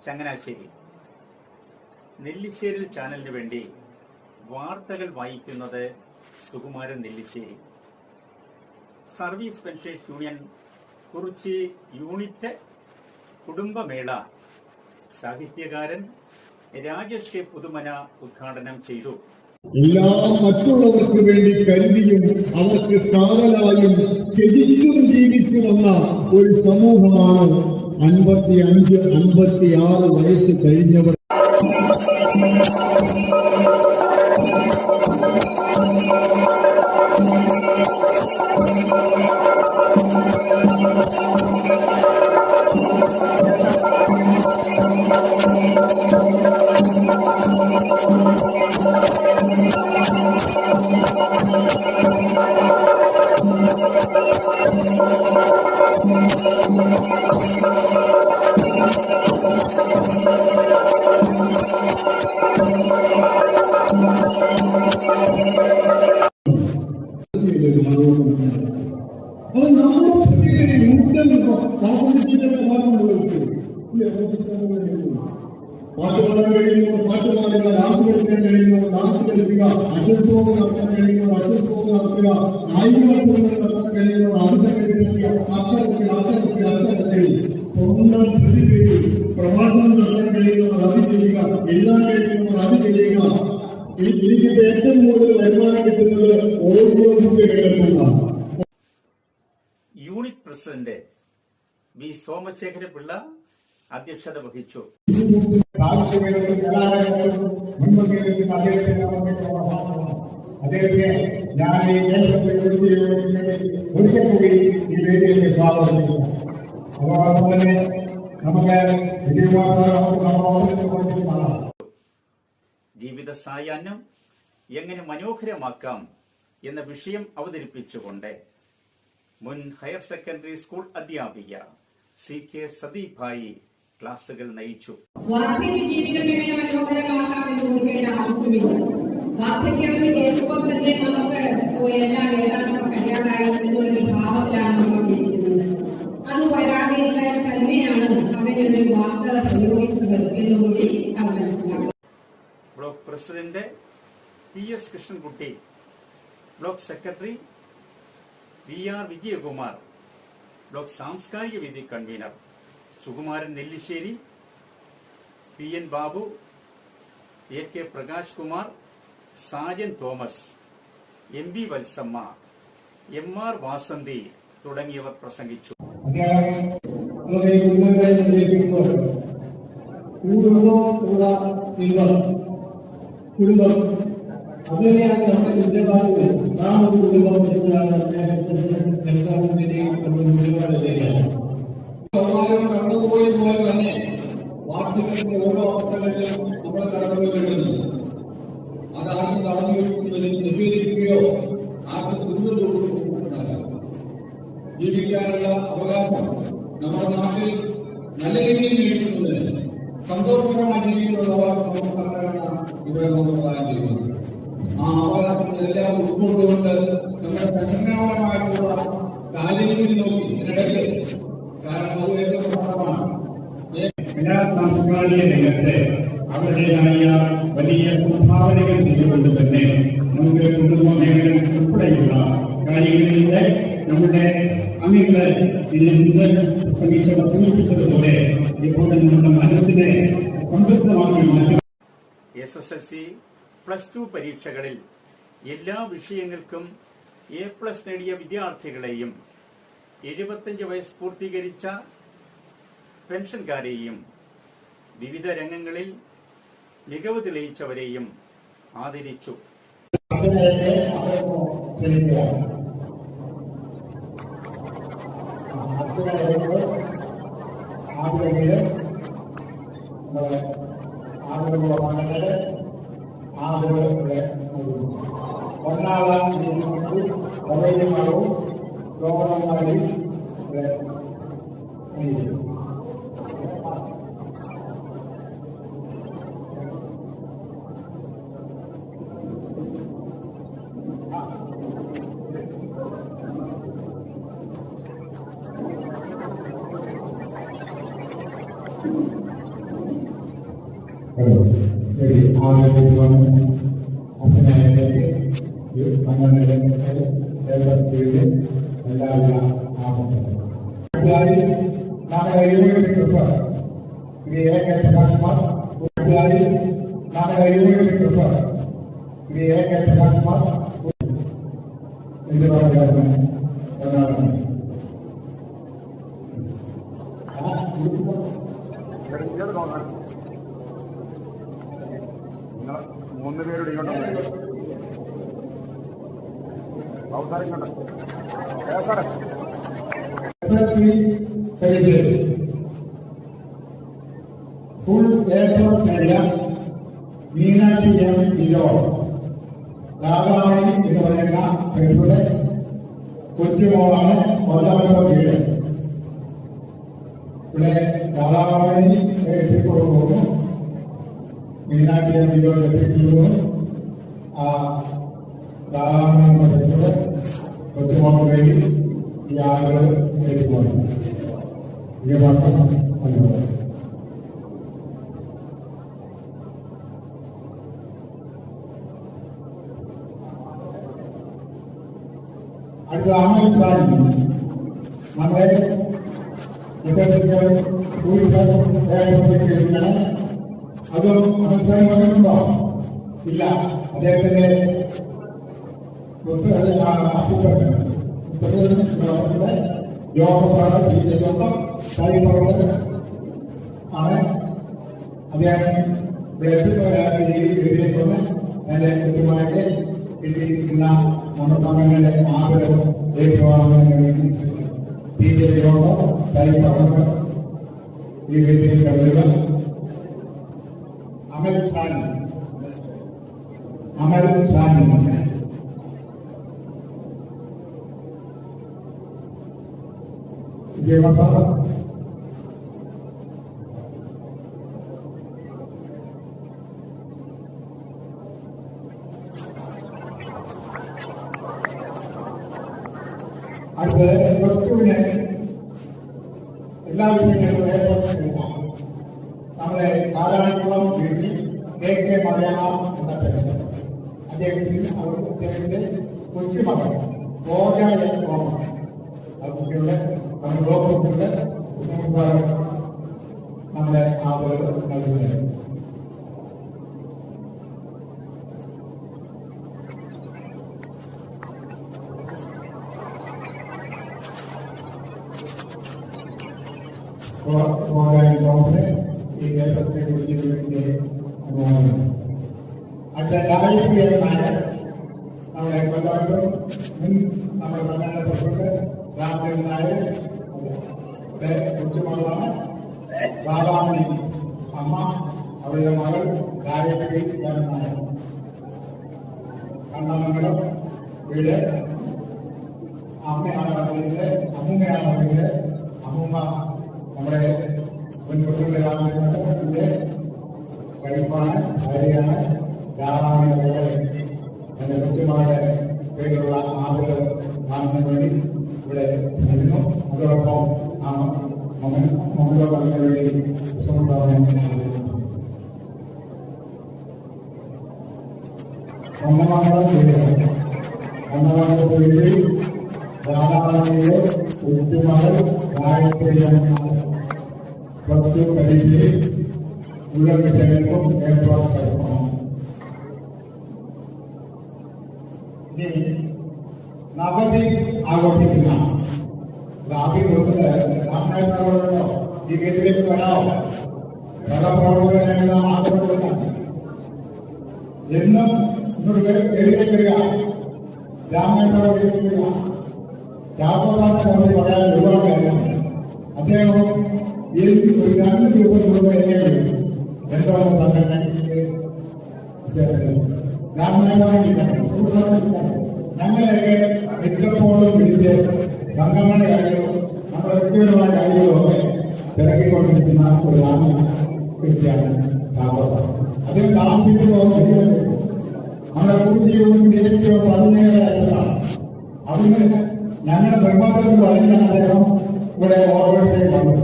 ചങ്ങനാശ്ശേരി. നെല്ലിശ്ശേരി ചാനലിന് വേണ്ടി വാർത്തകൾ വായിക്കുന്നത് Sukumaran Nellissery. Service pensioners union Kurichi unit കുടുംബമേള സാഹിത്യകാരൻ രാജേഷ് കെ പുതുമന ഉദ്ഘാടനം ചെയ്തു. എല്ലാം മറ്റുള്ളവർക്ക് വേണ്ടി കരുതിയും അവർക്ക് കാവലായും ത്യജിച്ചും ജീവിച്ചു വന്ന ഒരു സമൂഹമാണ് 55-56 വയസ്സ് കഴിഞ്ഞവർ. പാട്ടുപാടാൻ കഴിയുമോ പാട്ടുപാടുക, ഡാൻസ് കളിക്കാൻ കഴിയുമോ ഡാൻസ് കളിക്കുക, അശ്വത്സവം നടത്താൻ കഴിയുമോ അശ്വത്സവം നടത്തുക, ആയുധങ്ങൾ നടത്താൻ കഴിയുമോ അർത്ഥത്തിൽ സ്വന്തം പ്രതിഭയിൽ പ്രഭാഷണം നടത്താൻ കഴിയുമോ അത് ചെയ്യുക, എഴുതാൻ കഴിയുമോ അത് ചെയ്യുക. എനിക്ക് ഏറ്റവും കൂടുതൽ വരുമാനം കിട്ടുന്നത് ഓരോ കേൾക്കുന്നതാണ്. Unit president V Somasekhara Pillai അധ്യക്ഷത വഹിച്ചു. അദ്ദേഹത്തെ ഞാൻ ഒരിക്കൽ കൂടി ഈ വേദിയിലേക്ക് സ്വാഗതം ചെയ്യുന്നു. അതോടൊപ്പം തന്നെ നമുക്ക് ജീവിത സായാഹ്നം എങ്ങനെ മനോഹരമാക്കാം എന്ന വിഷയം അവതരിപ്പിച്ചുകൊണ്ട് മുൻ ഹയർ സെക്കൻഡറി സ്കൂൾ അധ്യാപിക CK സദീഭായി ക്ലാസുകൾ നയിച്ചു. വാർദ്ധക്യ ജീവിതം എങ്ങനെ മനോഹരമാക്കാമെന്ന് നോക്കേണ്ട ആവശ്യമില്ല. വാർദ്ധക്യം കേൾക്കുമ്പോൾ തന്നെ നമുക്ക് എല്ലാം ഏതാണ്ട് കഴിയാതായി എന്നുള്ളൊരു ഭാവത്തിലാണ് നമ്മൾ ഇരിക്കുന്നത്. അത് വരാതിരിക്കാൻ തന്നെയാണ് അങ്ങനെ ഒരു വാർത്ത പ്രയോഗിച്ചത് എന്നുകൂടി അവർ മനസ്സിലാക്കും. Block president PS Krishnankutty, block secretary VR Vijayakumar, block സാംസ്കാരിക വേദി convener Sukumaran Nellissery, PN Babu, AK Prakash Kumar, Sajan Thomas, MB Valsamma, MR Vasanthi തുടങ്ങിയവർ പ്രസംഗിച്ചു. കുടുംബം അതുതന്നെയാണ് നമ്മുടെ കുറ്റവാളികൾ. നാം ഒരു കുടുംബം കടന്നുപോയി പോലെ തന്നെ വാർത്തകളുടെ ഓരോ അവസ്ഥകളിലും നമ്മൾ കടന്നുപോയിട്ടുണ്ട്. അതാർക്കും കടന്നു നിഷേധിക്കുകയോ ആർക്കും ദുരിതമുണ്ടാകാം. ജീവിക്കാനുള്ള അവകാശം നമ്മുടെ നാട്ടിൽ നല്ല രീതിയിൽ ജീവിക്കുന്നത്, സന്തോഷകരമായി ജീവിക്കുന്ന അവകാശം നമുക്കാണ് ഇവിടെ നമ്മൾ പ്രദാനം ചെയ്യുന്നത്. ആ അവകാശങ്ങളെല്ലാം ഉൾക്കൊണ്ടുകൊണ്ട് നമ്മുടെ സംഘടനാപരമായിട്ടുള്ള കാര്യങ്ങളിൽ നോക്കി ഇതിനിടയ്ക്ക്, കാരണം അത് ഏറ്റവും പ്രധാനമാണ്, എല്ലാ സാംസ്കാരിക രംഗത്തെ അവരുടേതായ വലിയ സംഭാവനകൾ ചെയ്തുകൊണ്ട് തന്നെ നമുക്ക് കുടുംബ മേഖല ഉൾപ്പെടെയുള്ള കാര്യങ്ങളിലൂടെ നമ്മുടെ അംഗങ്ങളെ ഇതിന് സൂചിപ്പിച്ചതുപോലെ ഇപ്പോൾ നമ്മുടെ മനസ്സിനെ സംതൃപ്തമാക്കി മാറ്റും. SSLC +2 പരീക്ഷകളിൽ എല്ലാ വിഷയങ്ങൾക്കും A+ നേടിയ വിദ്യാർത്ഥികളെയും 75 വയസ്സ് പൂർത്തീകരിച്ച പെൻഷൻകാരെയും വിവിധ രംഗങ്ങളിൽ മികവ് തെളിയിച്ചവരെയും ആദരിച്ചു. ശരി ആദ്യത്തേക്ക് അച്ഛനായതിലേക്ക് നമ്മുടെ രംഗത്തെ എല്ലാവിധ ആശംസകളും. നാളെ എന്ത് പറയുകയാണ് എന്നാണ് മൂന്ന് പേരുടെ ഫുൾ എയർപോർട്ട് നേടിയ മീനാക്ഷി കിലോ രാധാമണി എന്ന് പറയുന്ന പെൺകുടെ കൊച്ചുമോളാണ് ഒന്നാമത്തെ വീട്. ഇവിടെ രാധാമണി എത്തിക്കൊടുക്കുന്നു, മീനാക്ഷി കിലോ എത്തിക്കുന്നു. ആ രാധാമണി പെൺകുടെ കൊച്ചുമോൾ വഴി ഈ ആളുകൾ എത്തിക്കൊണ്ടു. ഇത് മാത്രം അനുഭവം. അടുത്ത ആമൽക്കാരി നമ്മുടെ അത് മനസ്സിലാക്കുന്നുണ്ടോ? ഇല്ല. അദ്ദേഹത്തിന്റെ യോഗപ്രവർത്തനം ആണ്. അദ്ദേഹം എത്തിക്കൊന്ന് എന്റെ കൃത്യമായിട്ട് കിട്ടിയിരിക്കുന്ന നമ്മുടെ തങ്ങളുടെ ആഗ്രഹം ഏറ്റുവാങ്ങുന്നതിന് വേണ്ടി ബിജെപിയോടോ തൈപ്പറമ്പ് ഈ വേദിയിൽ കണ്ടുക. അമൽ ഷാനി വിജയവർദ്ധ അടുത്ത് വസ്തുവിനെ എല്ലാ വിഷയങ്ങളും ഏർപ്പെടുത്തിയിട്ടാണ് നമ്മുടെ കാലാണിക്കുളം വീട്ടിൽ കെ മലയാളം എന്ന പെൻഷൻ അദ്ദേഹത്തിന്റെ കൊച്ചുമകൻ ഗോജായ കോമ കുട്ടിയുടെ നമ്മുടെ ഗോകുട്ടിയുടെ നമ്മുടെ ആളുകൾ നൽകുന്നത്. ഈ ദേശത്തെ കുറിച്ച് അച്ഛൻ നായർ നമ്മുടെ കൊല്ലാട്ടും മുൻ നമ്മുടെ സംഘടന പ്രസിഡന്റ് രാമദേവൻ നായർ കൊച്ചുമകളാണ് രാധാമണി അമ്മ, അവരുടെ മകൾ ഗായത്രി നായർ. കണ്ണമംഗലം വീട് അമ്മയാണ് പറയുന്നത്, അമ്മൂമ്മയാണ് പറയുന്നത്. അമ്മൂമ്മ നമ്മുടെ മുൻപുള്ള രാമന്റെ വൈഫാണ്, ഭാര്യയാണ്. രാധാമണി എന്റെ കൊച്ചുമാരുടെ പേരിലുള്ള ആളുകൾ കാണുന്നതിന് വേണ്ടി ഇവിടെ നിന്നു. അതോടൊപ്പം മമതോടൊപ്പം വേണ്ടി ഒന്നാമത്തെ രാധാമണിയെ കൊച്ചുമകൾ ഗായത്രിയാണ് പരീക്ഷയിൽ ഉള്ള വിഷയങ്ങൾക്കും ഏർപ്പാടും. ഇനി നവതി ആഘോഷിക്കുന്ന രാമനാഥനോടോ ഈ വേദിയിലേക്ക് വരാമോ? കഥാപ്രവർത്തകനായ ആദരവുകളാണ് എന്നും ഇങ്ങോട്ട് വേദിയിലേക്ക് വരിക. രാമനാഥനോട് വേദിയിലേക്ക് വരിക. രാമനാഥനെ പറയാൻ ഒരുപാട് കാര്യമാണ്. അദ്ദേഹം എനിക്ക് ഒരു 2 ദിവസം മുമ്പ് എന്നെ വിളിക്കും. എന്താണ് സംഘടനയ്ക്ക് ഞങ്ങളെയൊക്കെ മിക്കപ്പോഴും വിളിച്ച് സംഘടന കാര്യങ്ങളും നമ്മുടെ വ്യക്തിപരമായ കാര്യങ്ങളും ഒക്കെ തിരക്കിക്കൊണ്ടിരിക്കുന്ന ഒരു ആത്മ വ്യക്തിയാണ് കാവ്യ. അതിന് താമസിക്കുമോ നമ്മുടെ കുട്ടിയും ദേശീയവും പതിനേഴായിട്ടാണ്. അതിന് ഞങ്ങളുടെ നിർമ്മാണത്തിൽ വളരെയാണ് അദ്ദേഹം ഇവിടെ ഓർഗനൈസേഷൻ വന്നത്.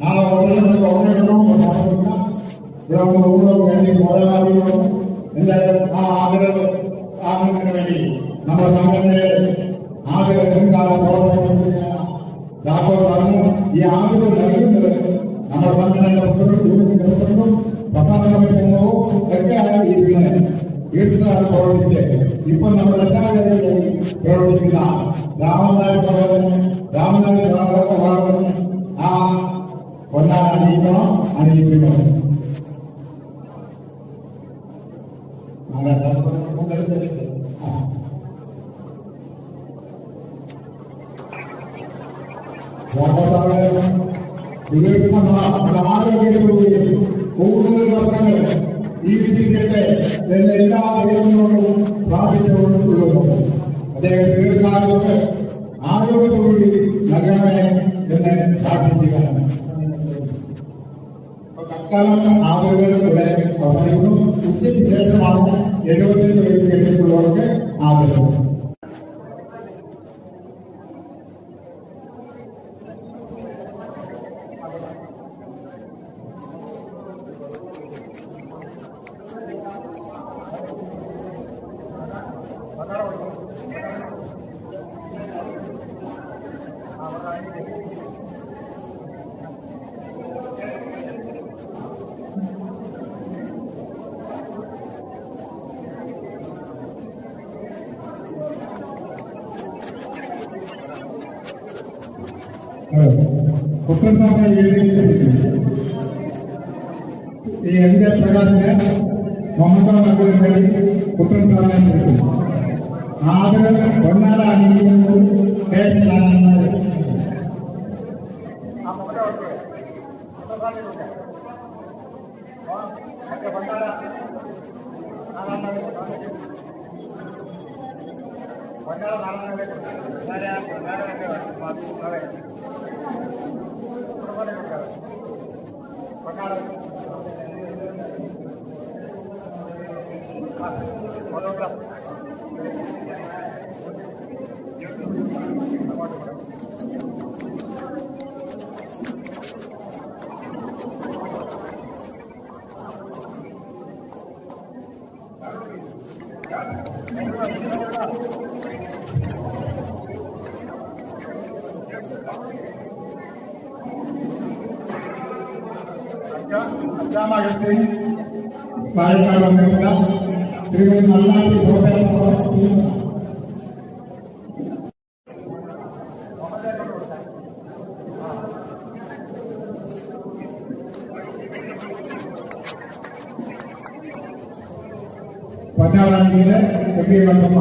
നാളെ ഓർഗനൈസേഷൻ ഇവിടെ ഓരോ വേണ്ടി പോരാടുകയോ എന്തായാലും ആ ആഗ്രഹത്തിന് വേണ്ടി നമ്മുടെ സംഘടനയെ ആഗ്രഹം ഈ ആഗ്രഹം നൽകുന്നത് നമ്മുടെ സംഘടനയുടെ പ്രസിഡന്റും പ്രധാനമന്ത്രിയോ ഒക്കെ ആയിരിക്കുന്നത് തീർച്ചയായും പ്രവർത്തിച്ച് ഇപ്പൊ നമ്മൾ എല്ലാവരെയും പ്രവർത്തിക്കുന്ന രാമനാഥ ആ ഒന്നാം അണിയിക്കുന്നു ആരോഗ്യത്തിലൂടെയും കൂടുതൽ വർഷങ്ങൾ ജീവിച്ചിരിക്കട്ടെ എന്ന് എല്ലാ ദൈവങ്ങളോടും പ്രാർത്ഥിച്ചുകൊണ്ടുള്ളൂ. അദ്ദേഹം ദീർഘകാലത്ത് ആരോഗ്യത്തോടുകൂടി നൽകണമേ എന്ന് പ്രാർത്ഥിക്കുക. തൽക്കാലം ആദരവുകളിലൂടെ അവസാനിക്കുന്നു. ഉച്ചയ്ക്ക് ശേഷമാണ് 75 വയസ്സ് കഴിഞ്ഞിട്ടുള്ളവർക്ക് ആദരവ്. കുട്ടൻസാറിനെ ഈ എന്റെ പ്രകാശിനെ മമതാ നഗരം വഴി കുട്ടൻസാറിനെ കൊടുക്കും. ആദരവ് പൊന്നാട അണിയിക്കുന്നത് അഞ്ചാമകത്തിൽ പാലക്കാട് വന്നിട്ടുള്ള ശ്രീമതി നല്ലാട്ടി പഞ്ചാബിലെ എത്തിയമ്മ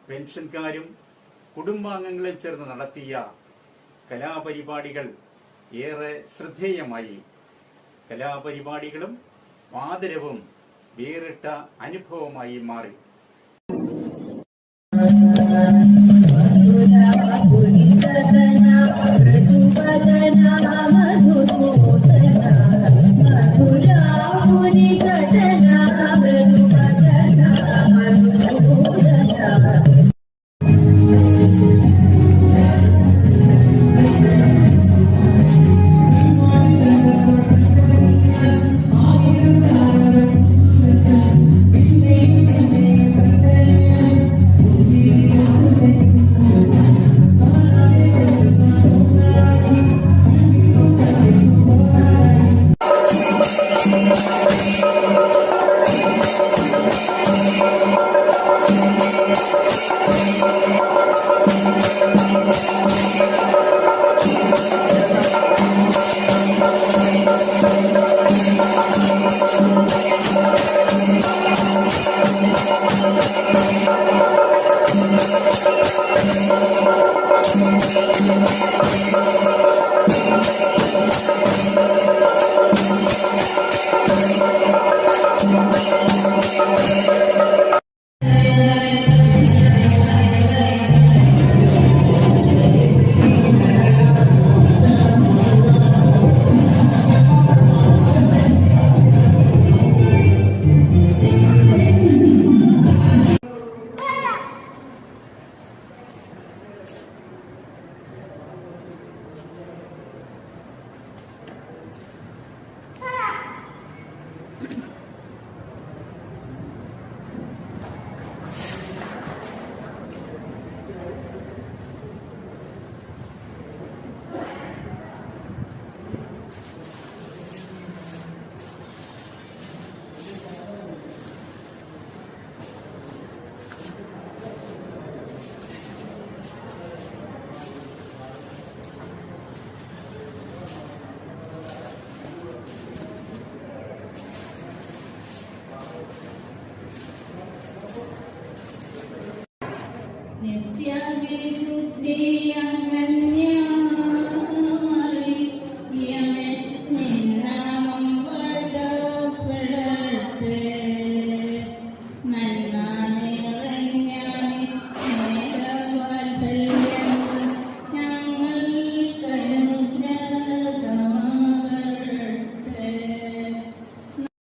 പെൻഷൻകാരും കുടുംബാംഗങ്ങളിൽ ചേർന്ന് നടത്തിയ കലാപരിപാടികൾ ഏറെ ശ്രദ്ധേയമായി. കലാപരിപാടികളും ആദരവും വേറിട്ട അനുഭവമായി മാറി. നിത്യവിശുദ്ധിയാ